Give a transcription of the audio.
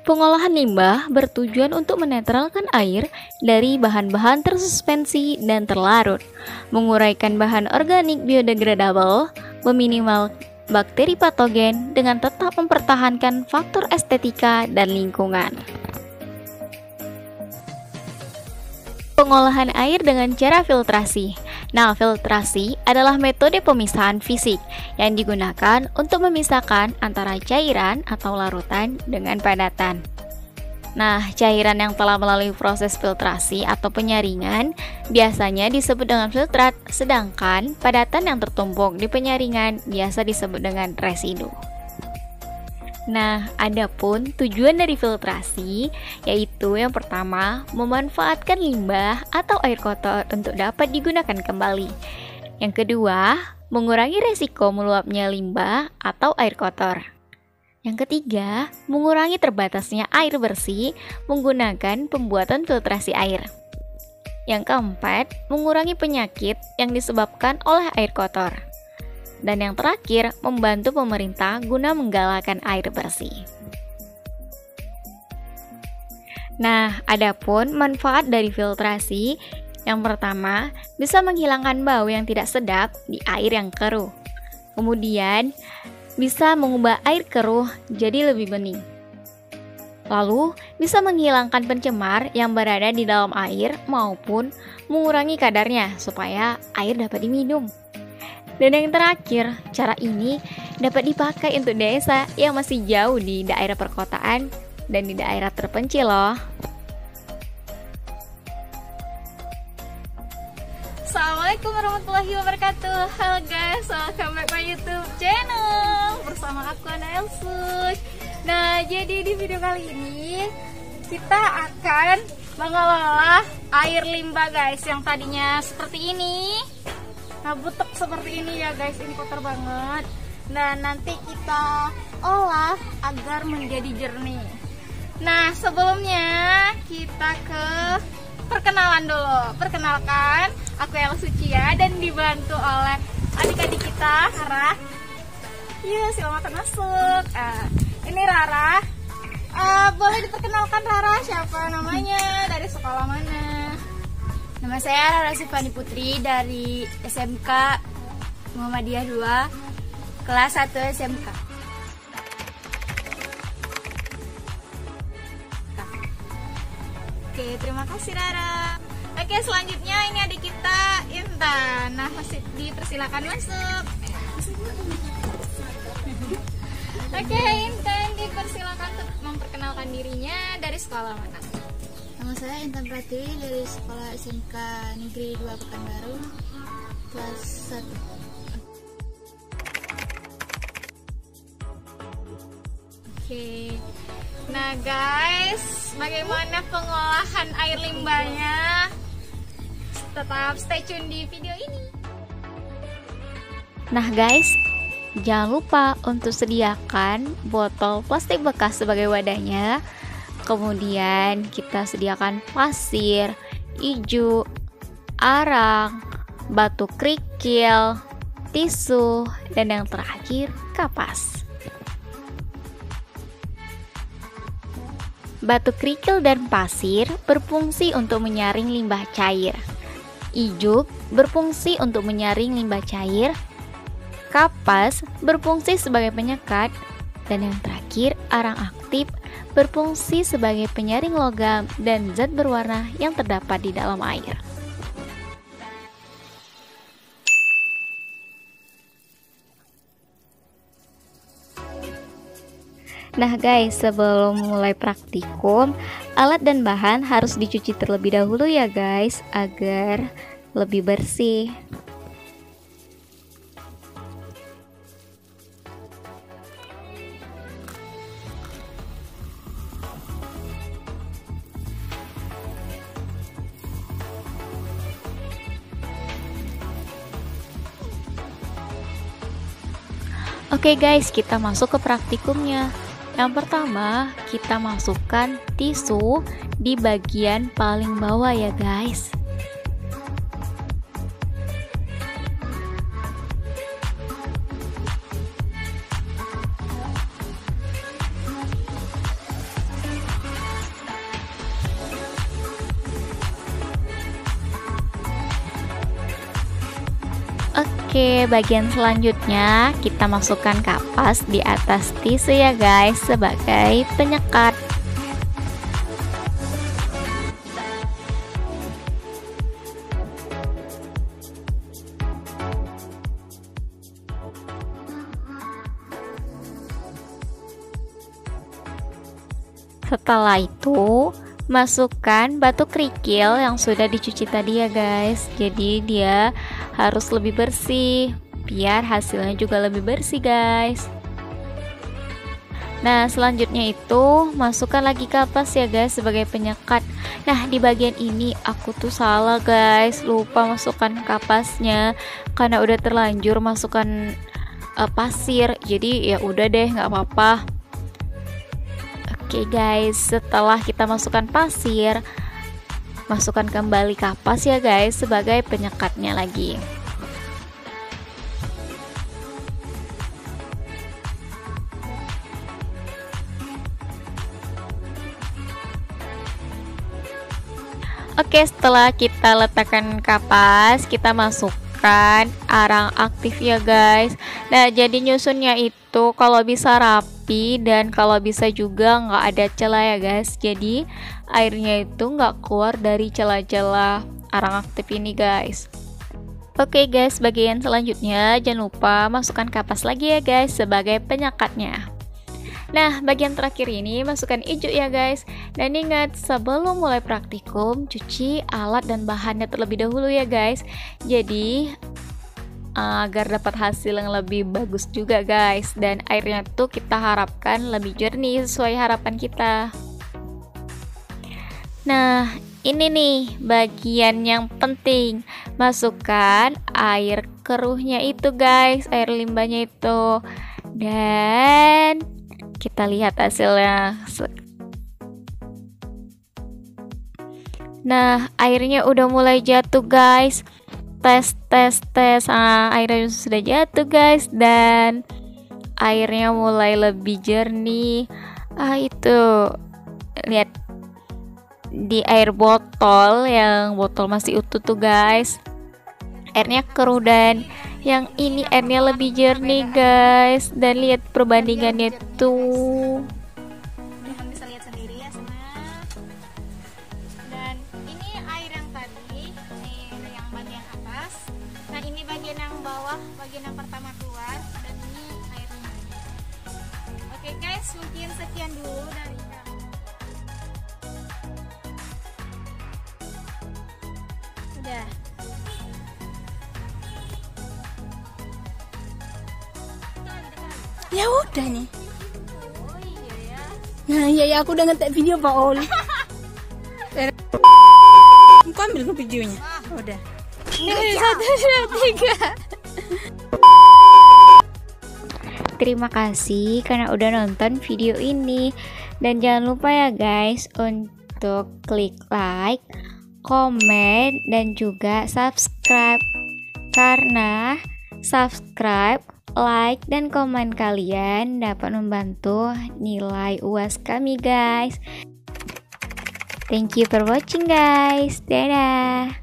Pengolahan limbah bertujuan untuk menetralkan air dari bahan-bahan tersuspensi dan terlarut, menguraikan bahan organik biodegradable, meminimal bakteri patogen dengan tetap mempertahankan faktor estetika dan lingkungan. Pengolahan air dengan cara filtrasi. Nah, filtrasi adalah metode pemisahan fisik yang digunakan untuk memisahkan antara cairan atau larutan dengan padatan. Nah, cairan yang telah melalui proses filtrasi atau penyaringan biasanya disebut dengan filtrat, sedangkan padatan yang tertumpuk di penyaringan biasa disebut dengan residu. Nah, adapun tujuan dari filtrasi yaitu yang pertama, memanfaatkan limbah atau air kotor untuk dapat digunakan kembali. Yang kedua, mengurangi resiko meluapnya limbah atau air kotor. Yang ketiga, mengurangi terbatasnya air bersih menggunakan pembuatan filtrasi air. Yang keempat, mengurangi penyakit yang disebabkan oleh air kotor. Dan yang terakhir, membantu pemerintah guna menggalakkan air bersih. Nah, adapun manfaat dari filtrasi, yang pertama, bisa menghilangkan bau yang tidak sedap di air yang keruh. Kemudian, bisa mengubah air keruh jadi lebih bening. Lalu, bisa menghilangkan pencemar yang berada di dalam air maupun mengurangi kadarnya supaya air dapat diminum. Dan yang terakhir, cara ini dapat dipakai untuk desa yang masih jauh di daerah perkotaan dan di daerah terpencil loh. Assalamualaikum warahmatullahi wabarakatuh. Halo guys, welcome back my YouTube channel bersama aku Ana Elsus. Nah, jadi di video kali ini kita akan mengelola air limbah guys, yang tadinya seperti ini. Nah, butek seperti ini ya guys, ini kotor banget. Nah, nanti kita olah agar menjadi jernih. Nah, sebelumnya kita ke perkenalan dulu. Perkenalkan, aku Ella Sucia dan dibantu oleh adik-adik kita, Rara. Iya, selamat masuk. Ini Rara. Boleh diperkenalkan Rara, siapa namanya, dari sekolah mana? Nama saya Rara Sifani Putri dari SMK Muhammadiyah 2, kelas 1 SMK. Oke, terima kasih Rara. Oke, selanjutnya ini adik kita Intan. Nah, masih dipersilakan masuk. Oke, Intan dipersilakan untuk memperkenalkan dirinya, dari sekolah mana? Nama saya Intan Pratiwi dari sekolah SMK Negeri 2 Pekanbaru, kelas 1. Oke. Nah guys, bagaimana pengolahan air limbahnya? Tetap stay tune di video ini. Nah guys, jangan lupa untuk sediakan botol plastik bekas sebagai wadahnya. Kemudian kita sediakan pasir, ijuk, arang, batu kerikil, tisu, dan yang terakhir kapas. Batu kerikil dan pasir berfungsi untuk menyaring limbah cair. Ijuk berfungsi untuk menyaring limbah cair. Kapas berfungsi sebagai penyekat. Dan yang terakhir, arang aktif berfungsi sebagai penyaring logam dan zat berwarna yang terdapat di dalam air. Nah guys, sebelum mulai praktikum, alat dan bahan harus dicuci terlebih dahulu ya guys, agar lebih bersih. Oke guys, kita masuk ke praktikumnya. Yang pertama, kita masukkan tisu di bagian paling bawah ya guys. Oke, bagian selanjutnya kita masukkan kapas di atas tisu ya guys sebagai penyekat. Setelah itu, masukkan batu kerikil yang sudah dicuci tadi ya guys. Jadi dia harus lebih bersih, biar hasilnya juga lebih bersih guys. Nah, selanjutnya itu masukkan lagi kapas ya guys sebagai penyekat. Nah, di bagian ini aku tuh salah guys, lupa masukkan kapasnya karena udah terlanjur masukkan pasir. Jadi ya udah deh, nggak apa-apa. Oke guys, setelah kita masukkan pasir, masukkan kembali kapas ya guys sebagai penyekatnya lagi. Oke, setelah kita letakkan kapas, kita masukkan arang aktif ya guys. Nah, jadi nyusunnya itu kalau bisa rapi dan kalau bisa juga nggak ada celah ya guys. Jadi airnya itu nggak keluar dari celah-celah arang aktif ini guys. Oke guys, bagian selanjutnya jangan lupa masukkan kapas lagi ya guys sebagai penyekatnya. Nah, bagian terakhir ini masukkan ijuk ya guys. Dan ingat, sebelum mulai praktikum, cuci alat dan bahannya terlebih dahulu ya guys. Jadi agar dapat hasil yang lebih bagus juga guys. Dan airnya tuh kita harapkan lebih jernih sesuai harapan kita. Nah, ini nih bagian yang penting. Masukkan air keruhnya itu guys, air limbahnya itu. Dan kita lihat hasilnya. Nah, airnya udah mulai jatuh guys. Tes. Airnya sudah jatuh guys dan airnya mulai lebih jernih. Itu lihat di air botol, yang botol masih utuh tuh guys. Airnya keruh dan yang ini airnya lebih jernih guys. Dan lihat perbandingannya tuh. Kalian bisa lihat sendiri ya semua. Dan ini air yang tadi, ini yang bagian atas. Nah, ini bagian yang bawah, bagian yang pertama keluar. Dan ini airnya. Oke guys, mungkin sekian dulu dari kami. Udah. Ya udah nih. Oh iya ya. Nah iya aku udah ngetek video Pak Ol. Aku ambil ke videonya. Udah. Ini 1, 2, 3. Terima kasih karena udah nonton video ini. Dan jangan lupa ya guys untuk klik like, komen, dan juga subscribe. Karena subscribe, like, dan komen kalian dapat membantu nilai UAS kami guys. Thank you for watching guys. Dadah.